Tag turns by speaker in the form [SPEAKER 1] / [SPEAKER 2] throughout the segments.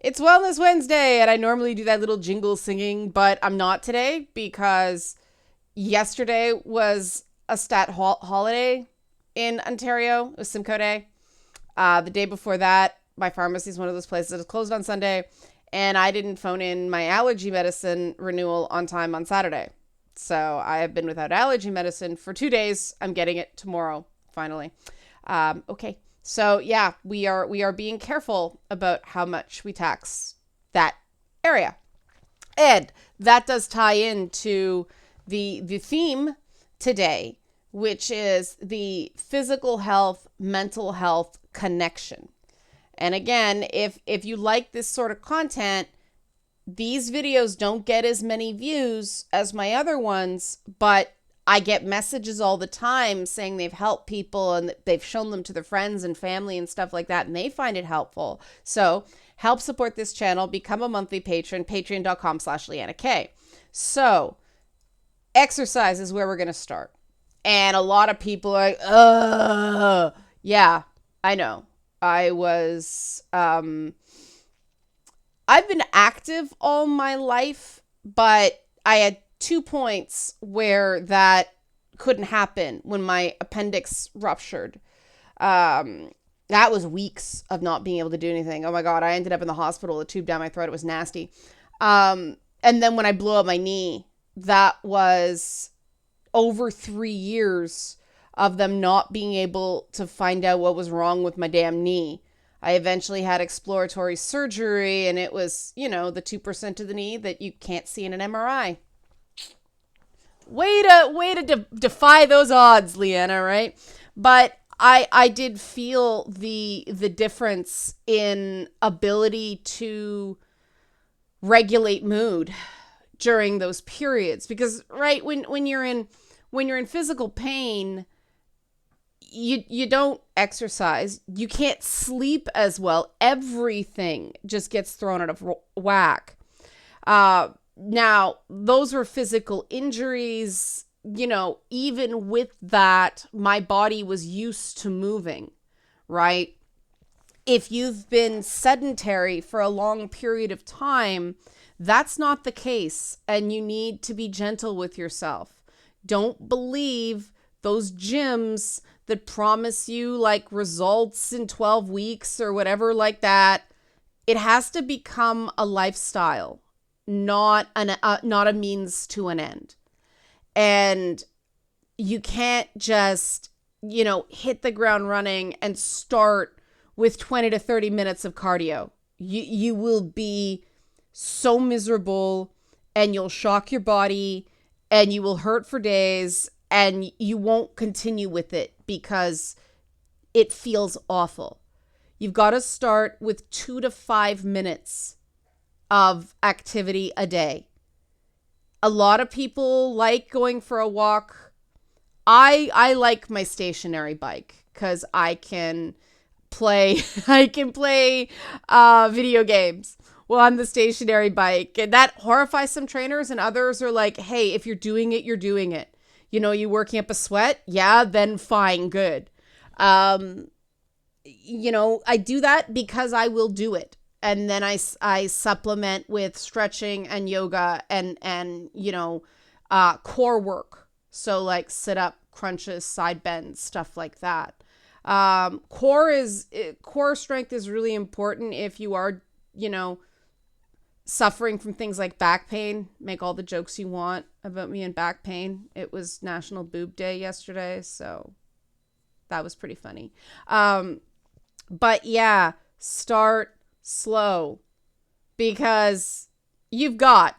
[SPEAKER 1] It's Wellness Wednesday, and I normally do that little jingle singing, but I'm not today because yesterday was a holiday in Ontario. It was Simcoe Day. The day before that, my pharmacy is one of those places that is closed on Sunday, and I didn't phone in my allergy medicine renewal on time on Saturday. So I have been without allergy medicine for 2 days. I'm getting it tomorrow, finally. Okay. So yeah, we are being careful about how much we tax that area. And that does tie into the theme today, which is the physical health, mental health connection. And again, if you like this sort of content, these videos don't get as many views as my other ones, but I get messages all the time saying they've helped people and they've shown them to their friends and family and stuff like that, and they find it helpful. So help support this channel, become a monthly patron, patreon.com/Leanna K. So exercise is where we're going to start. And a lot of people are like, yeah, I know. I've been active all my life, but I had 2 points where that couldn't happen when my appendix ruptured. That was weeks of not being able to do anything. Oh my God, I ended up in the hospital, a tube down my throat. It was nasty. And then when I blew up my knee, that was over 3 years of them not being able to find out what was wrong with my damn knee. I eventually had exploratory surgery, and it was, the 2% of the knee that you can't see in an MRI. Way to defy those odds, Leanna, right? But I did feel the difference in ability to regulate mood during those periods, because right when you're in physical pain, you don't exercise, you can't sleep as well, everything just gets thrown out of whack. Now, those were physical injuries. Even with that, my body was used to moving, right? If you've been sedentary for a long period of time, that's not the case, and you need to be gentle with yourself. Don't believe those gyms that promise you like results in 12 weeks or whatever like that. It has to become a lifestyle, not a means to an end. And you can't just, hit the ground running and start with 20 to 30 minutes of cardio. You will be so miserable, and you'll shock your body, and you will hurt for days, and you won't continue with it because it feels awful. You've got to start with 2 to 5 minutes of activity a day. A lot of people like going for a walk. I like my stationary bike because I can play video games on the stationary bike, and that horrifies some trainers, and others are like, hey, if you're doing it, you're doing it. You working up a sweat? Yeah, then fine, good. I do that because I will do it. And then I supplement with stretching and yoga and core work. So like sit up, crunches, side bends, stuff like that. Core strength is really important if you are, suffering from things like back pain. Make all the jokes you want about me and back pain. It was National Boob Day yesterday, so that was pretty funny. But yeah, start slow, because you've got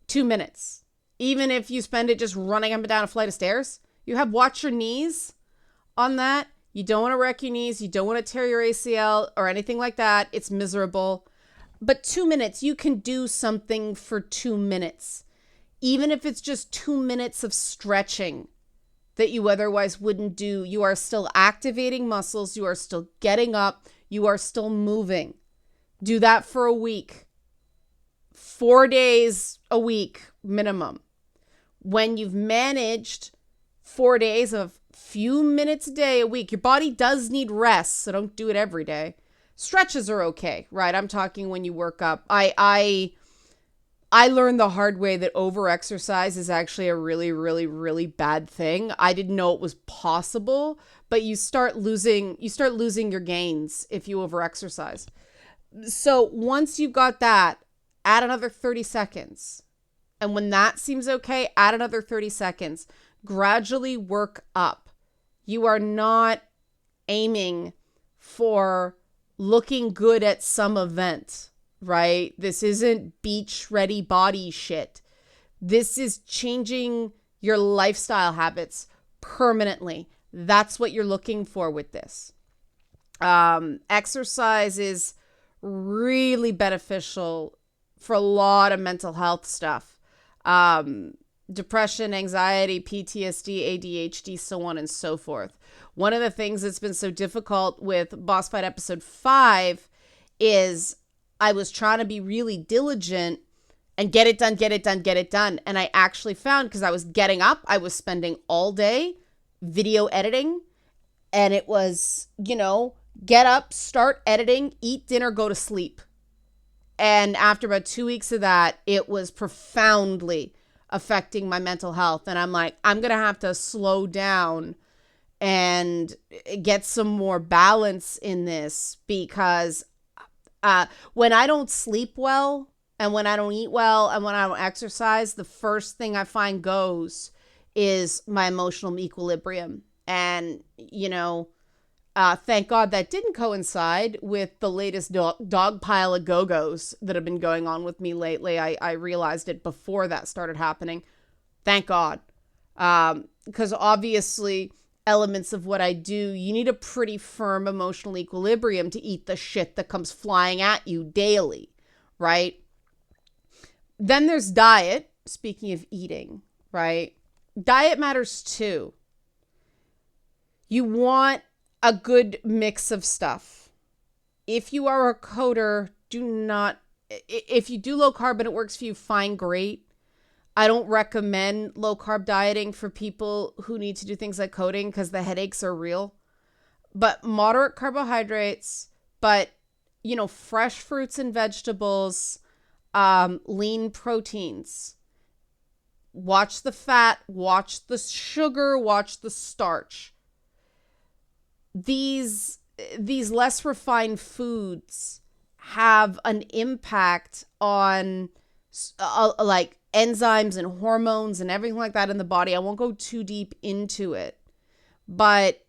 [SPEAKER 1] 2 minutes. Even if you spend it just running up and down a flight of stairs, watch your knees on that. You don't want to wreck your knees. You don't want to tear your ACL or anything like that. It's miserable. But 2 minutes, you can do something for 2 minutes. Even if it's just 2 minutes of stretching that you otherwise wouldn't do, you are still activating muscles. You are still getting up. You are still moving. Do that for a week. 4 days a week minimum. When you've managed 4 days of few minutes a day a week, your body does need rest, so don't do it every day. Stretches are okay, right? I'm talking when you work up. I learned the hard way that over-exercise is actually a really, really, really bad thing. I didn't know it was possible, but you start losing your gains if you over-exercise. So once you've got that, add another 30 seconds. And when that seems okay, add another 30 seconds. Gradually work up. You are not aiming for looking good at some event, right? This isn't beach ready body shit. This is changing your lifestyle habits permanently. That's what you're looking for with this. Exercise is really beneficial for a lot of mental health stuff. Depression, anxiety, PTSD, ADHD, so on and so forth. One of the things that's been so difficult with Boss Fight episode 5 is I was trying to be really diligent and get it done. And I actually found, because I was getting up, I was spending all day video editing, and it was, get up, start editing, eat dinner, go to sleep. And after about 2 weeks of that, it was profoundly affecting my mental health. And I'm like, I'm going to have to slow down and get some more balance in this, because when I don't sleep well, and when I don't eat well, and when I don't exercise, the first thing I find goes is my emotional equilibrium. And, thank God that didn't coincide with the latest dog pile of go-go's that have been going on with me lately. I realized it before that started happening. Thank God. Because obviously elements of what I do, you need a pretty firm emotional equilibrium to eat the shit that comes flying at you daily, right? Then there's diet. Speaking of eating, right? Diet matters too. You want a good mix of stuff. If you are a coder, if you do low carb and it works for you, fine, great. I don't recommend low carb dieting for people who need to do things like coding, because the headaches are real. But moderate carbohydrates, but fresh fruits and vegetables, lean proteins. Watch the fat, watch the sugar, watch the starch. These less refined foods have an impact on like enzymes and hormones and everything like that in the body. I won't go too deep into it, but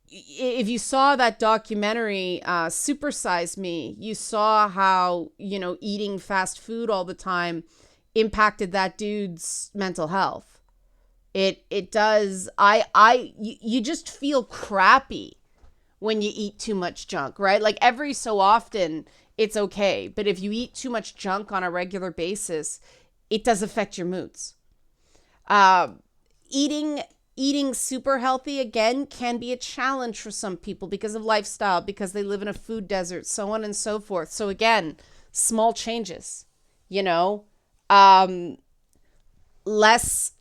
[SPEAKER 1] if you saw that documentary, Super Size Me, you saw how, eating fast food all the time impacted that dude's mental health. It does. You just feel crappy when you eat too much junk, right? Like every so often it's okay. But if you eat too much junk on a regular basis, it does affect your moods. Eating super healthy, again, can be a challenge for some people because of lifestyle, because they live in a food desert, so on and so forth. So again, small changes, less,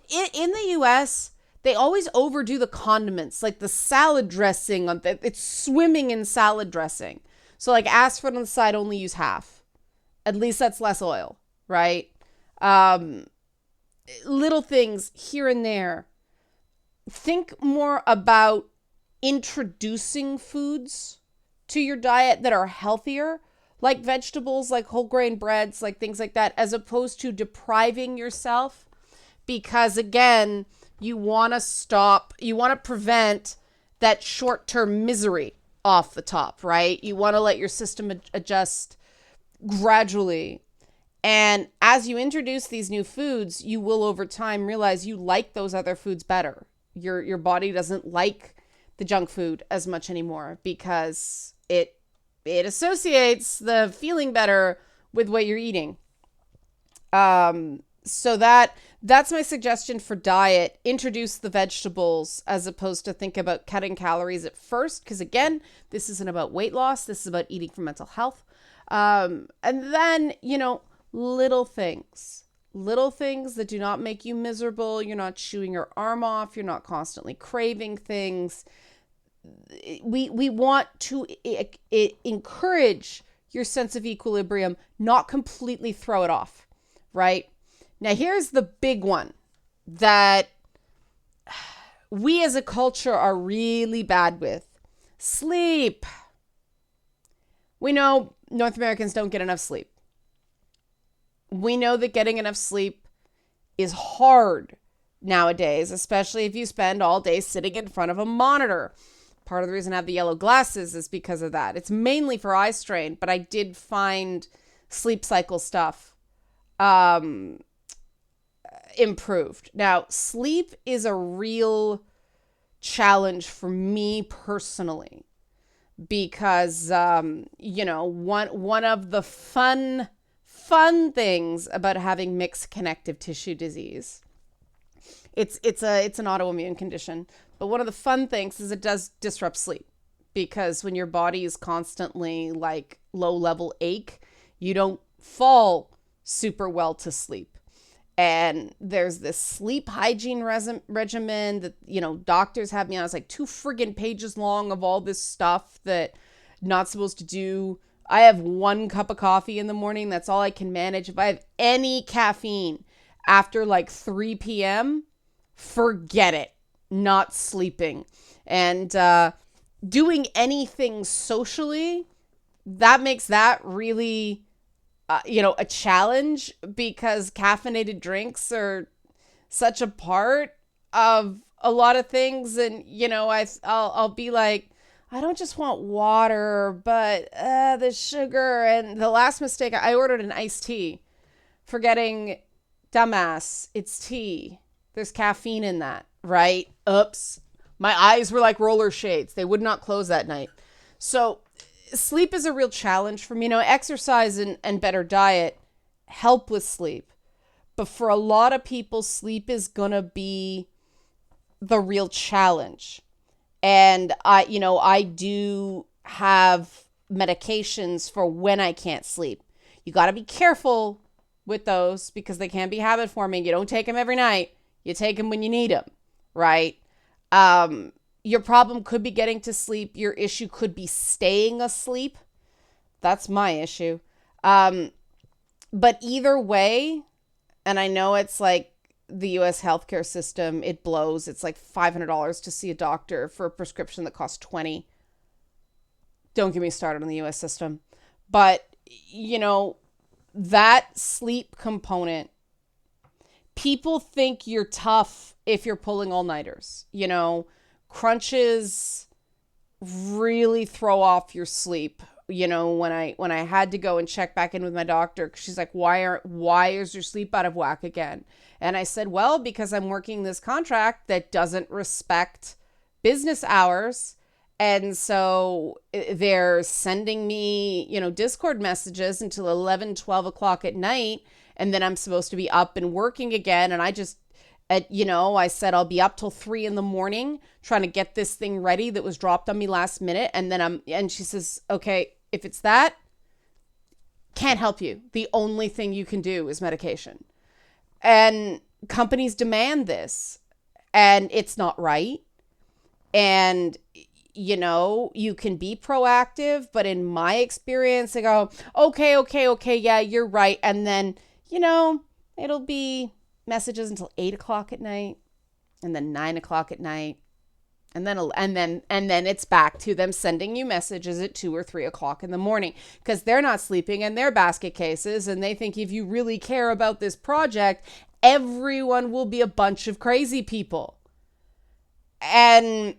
[SPEAKER 1] in the US, they always overdo the condiments, like the salad dressing, it's swimming in salad dressing. So like ask for it on the side, only use half. At least that's less oil, right? Little things here and there. Think more about introducing foods to your diet that are healthier, like vegetables, like whole grain breads, like things like that, as opposed to depriving yourself. Because again, you want to prevent that short-term misery off the top, right? You want to let your system adjust gradually. And as you introduce these new foods, you will over time realize you like those other foods better. Your body doesn't like the junk food as much anymore because it associates the feeling better with what you're eating. So that's my suggestion for diet. Introduce the vegetables as opposed to think about cutting calories at first. Because again, this isn't about weight loss. This is about eating for mental health. And then, little things that do not make you miserable. You're not chewing your arm off. You're not constantly craving things. we want to encourage your sense of equilibrium, not completely throw it off, right? Now, here's the big one that we as a culture are really bad with: sleep. We know North Americans don't get enough sleep. We know that getting enough sleep is hard nowadays, especially if you spend all day sitting in front of a monitor. Part of the reason I have the yellow glasses is because of that. It's mainly for eye strain, but I did find sleep cycle stuff improved. Now, sleep is a real challenge for me personally because, one of the fun things about having mixed connective tissue disease, it's an autoimmune condition, but one of the fun things is it does disrupt sleep, because when your body is constantly like low level ache, you don't fall super well to sleep. And there's this sleep hygiene regimen that, doctors have me on. It's like 2 friggin' pages long of all this stuff that not supposed to do. I have 1 cup of coffee in the morning. That's all I can manage. If I have any caffeine after like 3 p.m., forget it. Not sleeping. And doing anything socially, that makes that really a challenge, because caffeinated drinks are such a part of a lot of things. And, I'll be like, I don't just want water, but the sugar. And the last mistake, I ordered an iced tea, forgetting, dumbass, it's tea. There's caffeine in that, right? Oops. My eyes were like roller shades. They would not close that night. So sleep is a real challenge for me. Exercise and better diet help with sleep. But for a lot of people, sleep is going to be the real challenge. And I do have medications for when I can't sleep. You got to be careful with those because they can be habit forming. You don't take them every night. You take them when you need them, right? Your problem could be getting to sleep. Your issue could be staying asleep. That's my issue. But either way, and I know it's like the US healthcare system, it blows. It's like $500 to see a doctor for a prescription that costs $20. Don't get me started on the US system. But, that sleep component, people think you're tough if you're pulling all-nighters. Crunches really throw off your sleep. When I had to go and check back in with my doctor, she's like, why is your sleep out of whack again? And I said, well, because I'm working this contract that doesn't respect business hours. And so they're sending me, Discord messages until 11, 12 o'clock at night. And then I'm supposed to be up and working again. And I just, I said I'll be up till 3 a.m. trying to get this thing ready that was dropped on me last minute. And then and she says, okay, if it's that, can't help you. The only thing you can do is medication. And companies demand this, and it's not right. And, you can be proactive, but in my experience, they go, okay, yeah, you're right. And then, it'll be messages until 8 o'clock at night, and then 9 o'clock at night. And then it's back to them sending you messages at 2 or 3 o'clock in the morning, because they're not sleeping in their basket cases. And they think if you really care about this project, everyone will be a bunch of crazy people. And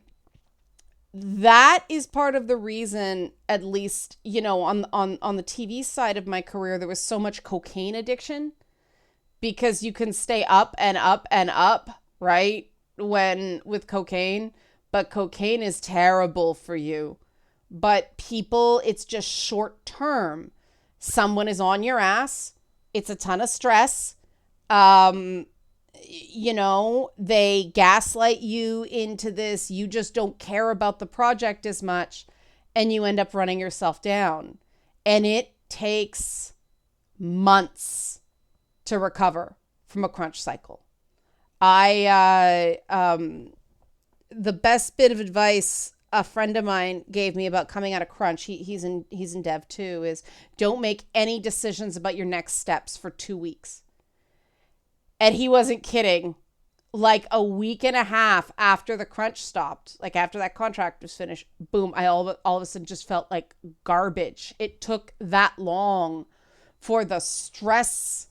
[SPEAKER 1] that is part of the reason, at least, on the TV side of my career, there was so much cocaine addiction, because you can stay up and up and up, right? With cocaine, but cocaine is terrible for you. But people, it's just short term. Someone is on your ass. It's a ton of stress. They gaslight you into this. You just don't care about the project as much, and you end up running yourself down. And it takes months to recover from a crunch cycle. The best bit of advice a friend of mine gave me about coming out of crunch, he's in dev too, is don't make any decisions about your next steps for 2 weeks. And he wasn't kidding. Like a week and a half after the crunch stopped, like after that contract was finished, boom, I all of a sudden just felt like garbage. It took that long for the stress,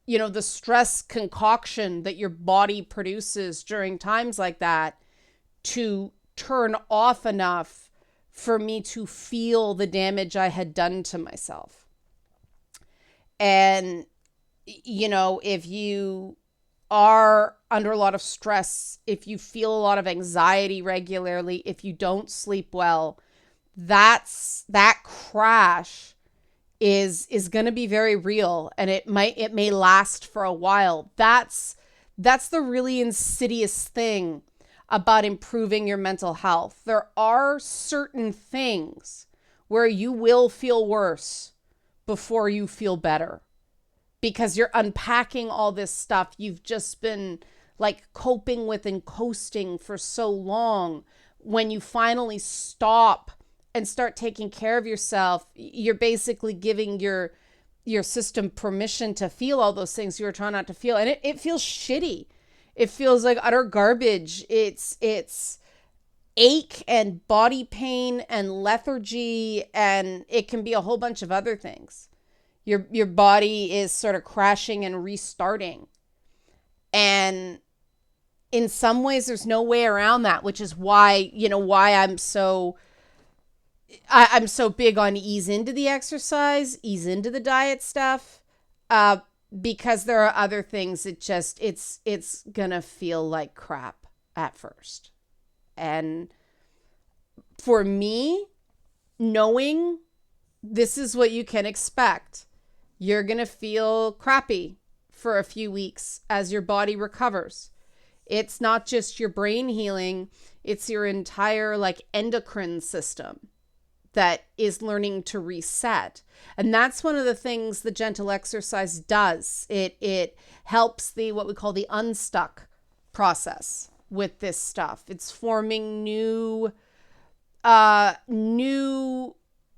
[SPEAKER 1] the stress concoction that your body produces during times like that to turn off enough for me to feel the damage I had done to myself. And, if you are under a lot of stress, if you feel a lot of anxiety regularly, if you don't sleep well, that crash is going to be very real, and it may last for a while. That's the really insidious thing about improving your mental health. There are certain things where you will feel worse before you feel better, because you're unpacking all this stuff you've just been like coping with and coasting for so long. When you finally stop and start taking care of yourself, you're basically giving your system permission to feel all those things you were trying not to feel. And it feels shitty. It feels like utter garbage. It's ache and body pain and lethargy, and it can be a whole bunch of other things. Your body is sort of crashing and restarting. And in some ways there's no way around that, which is why I'm so big on ease into the exercise, ease into the diet stuff, because there are other things it's gonna feel like crap at first. And for me, knowing this is what you can expect, you're going to feel crappy for a few weeks as your body recovers. It's not just your brain healing, it's your entire endocrine system that is learning to reset. And that's one of the things the gentle exercise does. It helps what we call the unstuck process with this stuff. It's forming new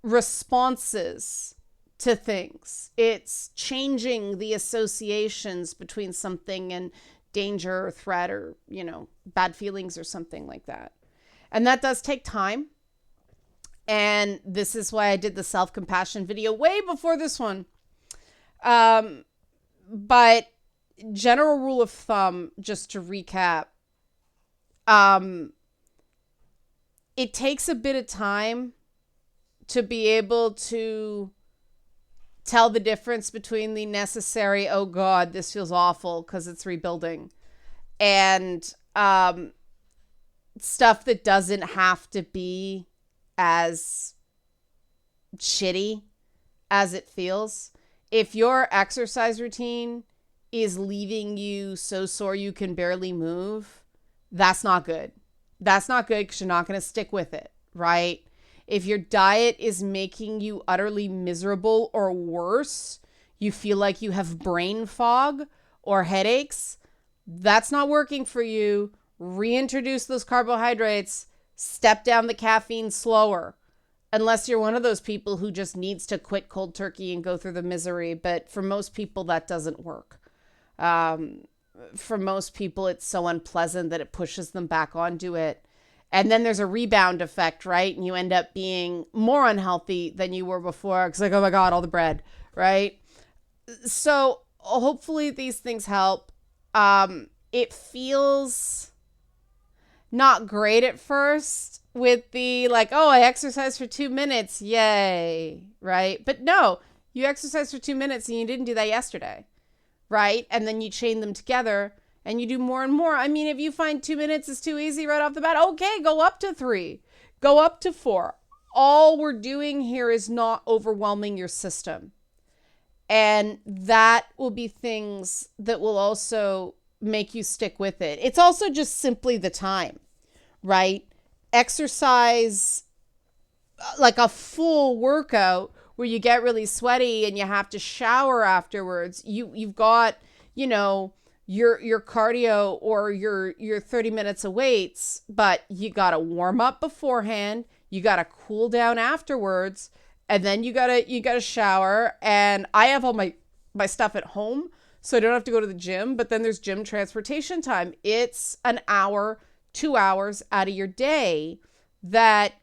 [SPEAKER 1] responses to things. It's changing the associations between something and danger or threat or, bad feelings or something like that. And that does take time. And this is why I did the self-compassion video way before this one. But general rule of thumb, just to recap, it takes a bit of time to be able to tell the difference between the necessary, oh God, this feels awful because it's rebuilding, and stuff that doesn't have to be as shitty as it feels. If your exercise routine is leaving you so sore you can barely move, that's not good. That's not good because you're not going to stick with it, right? If your diet is making you utterly miserable or worse, you feel like you have brain fog or headaches, that's not working for you. Reintroduce those carbohydrates, step down the caffeine slower, unless you're one of those people who just needs to quit cold turkey and go through the misery. But for most people, that doesn't work. For most people, it's so unpleasant that it pushes them back onto it. And then there's a rebound effect, right? And you end up being more unhealthy than you were before. It's like, oh my God, all the bread, right? So hopefully these things help. It feels not great at first with the I exercised for 2 minutes. Yay, right? But no, you exercised for 2 minutes and you didn't do that yesterday, right? And then you chain them together and you do more and more. I mean, if you find 2 minutes is too easy right off the bat, okay, go up to 3, go up to 4. All we're doing here is not overwhelming your system. And that will be things that will also make you stick with it. It's also just simply the time, right? Exercise, like a full workout where you get really sweaty and you have to shower afterwards. You've got, your cardio or your 30 minutes of weights, but you got to warm up beforehand, you got to cool down afterwards, and then you got to shower. And I have all my stuff at home, so I don't have to go to the gym, but then there's gym transportation time. It's an hour, 2 hours out of your day that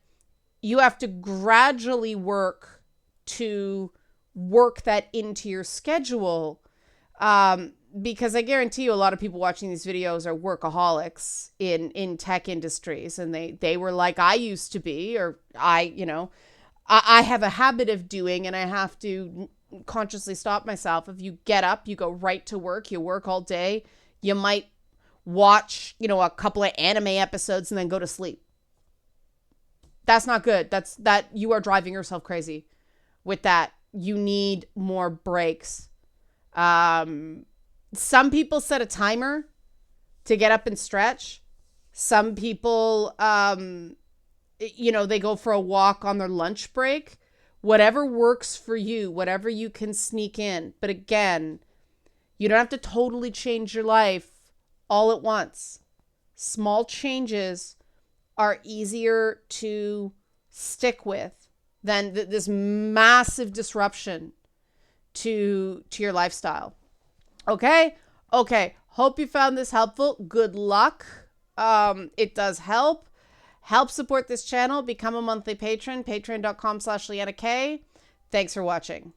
[SPEAKER 1] you have to gradually to work that into your schedule. Because I guarantee you a lot of people watching these videos are workaholics in tech industries, and they were like I used to be, or I have a habit of doing, and I have to consciously stop myself. If you get up, you go right to work, you work all day, you might watch, a couple of anime episodes and then go to sleep. That's not good. That you are driving yourself crazy with that. You need more breaks. Some people set a timer to get up and stretch. Some people, they go for a walk on their lunch break. Whatever works for you, whatever you can sneak in. But again, you don't have to totally change your life all at once. Small changes are easier to stick with than this massive disruption to your lifestyle. Okay? Hope you found this helpful. Good luck. It does help. Help support this channel. Become a monthly patron. Patreon.com/LeannaK. Thanks for watching.